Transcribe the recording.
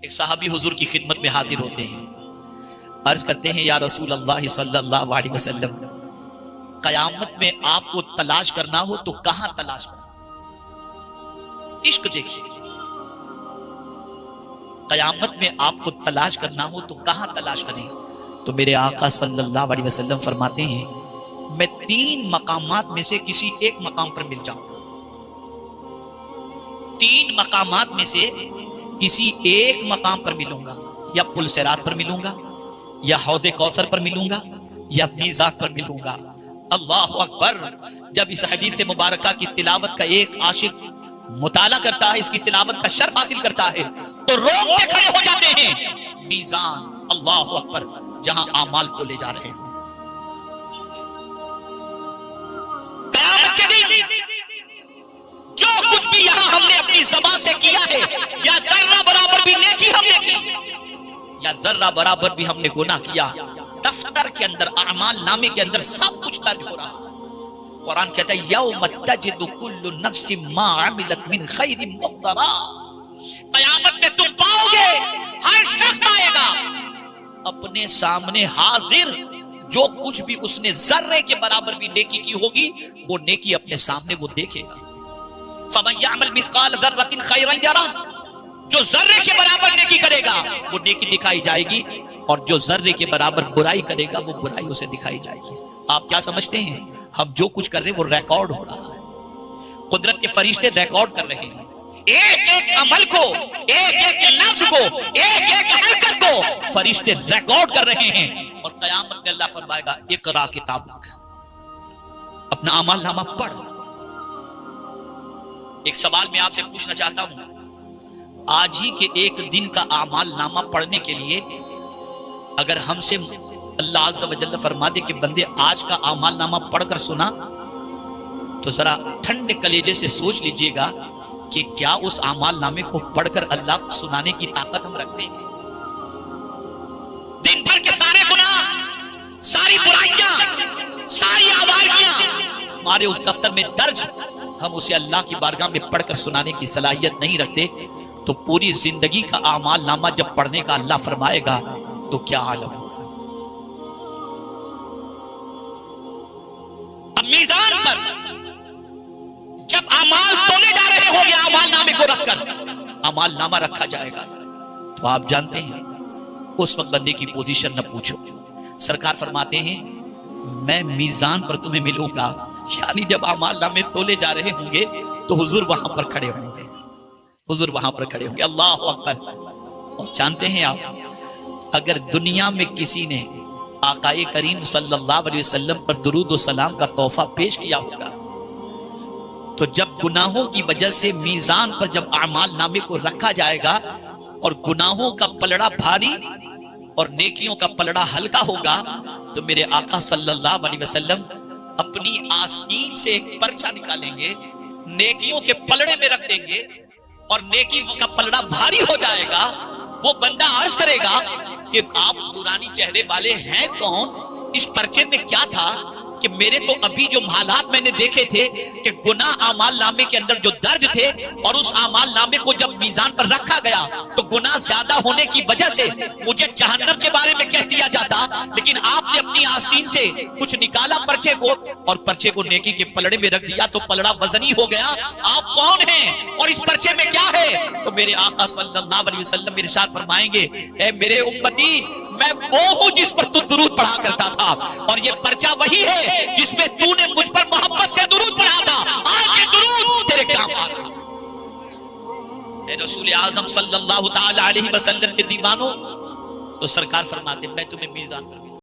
ایک صحابی حضور کی خدمت میں حاضر ہوتے ہیں، عرض کرتے ہیں یا رسول اللہ صلی اللہ علیہ وسلم، قیامت میں آپ کو تلاش کرنا ہو تو کہاں تلاش کرنا؟ عشق دیکھیے، قیامت میں آپ کو تلاش کرنا ہو تو کہاں تلاش کریں؟ تو میرے آقا صلی اللہ علیہ وسلم فرماتے ہیں میں 3 مقامات میں سے کسی ایک مقام پر مل جاؤں، 3 مقامات میں سے کسی ایک مقام پر ملوں گا، یا پل صراط پر ملوں گا، یا حوض کوثر پر ملوں گا، یا میزان پر ملوں گا۔ اللہ اکبر! جب اس حدیث مبارکہ کی تلاوت کا ایک عاشق مطالعہ کرتا ہے، اس کی تلاوت کا شرف حاصل کرتا ہے، تو رونگٹے کھڑے ہو جاتے ہیں۔ میزان، اللہ اکبر، جہاں اعمال تو لے جا رہے ہیں۔ قیامت کے دن جو کچھ بھی یہاں ہم نے اپنی زبان سے کیا ہے، یا ذرہ برابر بھی نیکی ہم نے کی، یا ذرہ برابر بھی ہم نے گناہ کیا، دفتر کے اندر، اعمال نامے کے اندر سب کچھ درج ہو رہا ہے۔ قرآن کہتا ہے یوم تجد کل نفس ما عملت من خیر محضرا، قیامت میں تم پاؤ گے ہر شخص آئے گا اپنے سامنے حاضر، جو کچھ بھی اس نے ذرے کے برابر بھی نیکی کی ہوگی وہ نیکی اپنے سامنے وہ دیکھے گا۔ فمن یعمل مثقال ذرۃ خیرا یرہ، جو ذرے کے برابر نیکی کرے گا وہ نیکی دکھائی جائے گی، اور جو ذرے کے برابر برائی کرے گا وہ برائی اسے دکھائی جائے گی۔ آپ کیا سمجھتے ہیں ہم جو کچھ کر رہے ہیں وہ ریکارڈ ہو رہا ہے، قدرت کے فرشتے ریکارڈ کر رہے ہیں، ایک ایک عمل کو، ایک ایک لفظ کو، ایک ایک حرکت کو فرشتے ریکارڈ کر رہے ہیں۔ اور قیامت میں اللہ فرمائے گا اقرا کتابک، اپنا اعمال نامہ پڑھ۔ ایک سوال میں آپ سے پوچھنا چاہتا ہوں، آج ہی کے ایک دن کا اعمال نامہ پڑھنے کے لیے اگر ہم سے اللہ عز و جل فرما دے کہ بندے آج کا اعمال نامہ پڑھ کر سنا، تو ذرا ٹھنڈے کلیجے سے سوچ لیجئے گا کہ کیا اس اعمال نامے کو پڑھ کر اللہ کو سنانے کی طاقت ہم رکھتے ہیں؟ دن بھر کے سارے گناہ، ساری برائیاں، ساری آوارگیاں ہمارے اس دفتر میں درج، ہم اسے اللہ کی بارگاہ میں پڑھ کر سنانے کی صلاحیت نہیں رکھتے، تو پوری زندگی کا اعمال نامہ جب پڑھنے کا اللہ فرمائے گا تو کیا عالم ہوگا۔ اب میزان پر جب اعمال تولے جا رہے ہوں گے، اعمال نامے کو رکھ کر اعمال نامہ رکھا جائے گا، تو آپ جانتے ہیں اس وقت بندے کی پوزیشن نہ پوچھو۔ سرکار فرماتے ہیں میں میزان پر تمہیں ملوں گا، یعنی جب اعمال نامے تولے جا رہے ہوں گے تو حضور وہاں پر کھڑے ہوں گے، حضور وہاں پر کھڑے ہوں گے۔ اللہ اکبر! اور جانتے ہیں آپ، اگر دنیا میں کسی نے آقا کریم صلی اللہ علیہ وسلم پر درود و سلام کا تحفہ پیش کیا ہوگا، تو جب گناہوں کی وجہ سے میزان پر جب اعمال نامے کو رکھا جائے گا اور گناہوں کا پلڑا بھاری اور نیکیوں کا پلڑا ہلکا ہوگا، تو میرے آقا صلی اللہ علیہ وسلم اپنی آستین سے ایک پرچہ نکالیں گے، نیکیوں کے پلڑے میں رکھ دیں گے، اور نیکیوں کا پلڑا بھاری ہو جائے گا۔ وہ بندہ عرض کرے گا کہ آپ نورانی چہرے والے ہیں کون؟ اس پرچے میں کیا تھا کہ میرے تو ابھی جو حالات میں نے دیکھے تھے کہ گناہ اعمال نامے کے اندر جو درج تھے، اور اس اعمال نامے کو جب میزان پر رکھا گیا تو گناہ زیادہ ہونے کی وجہ سے مجھے جہنم کے بارے میں کہہ دیا جاتا، لیکن آپ نے اپنی آستین سے کچھ نکالا پرچے کو، اور پرچے کو نیکی کے پلڑے میں رکھ دیا تو پلڑا وزنی ہو گیا۔ آپ کون ہیں اور اس پرچے میں کیا ہے؟ تو میرے آقا صلی اللہ علیہ وسلم ارشاد فرمائیں گے اے میرے امتی، میں وہ ہوں جس پر تو درود پڑھا کرتا تھا، اور یہ پرچہ وہی ہے جس میں تو نے مجھ پر محبت سے درود پڑھا تھا، آج یہ درود تیرے کام آ رہا۔ اے رسول اعظم صلی اللہ تعالی علیہ وسلم کے دیوانوں، تو سرکار فرماتے میں تمہیں میزان پر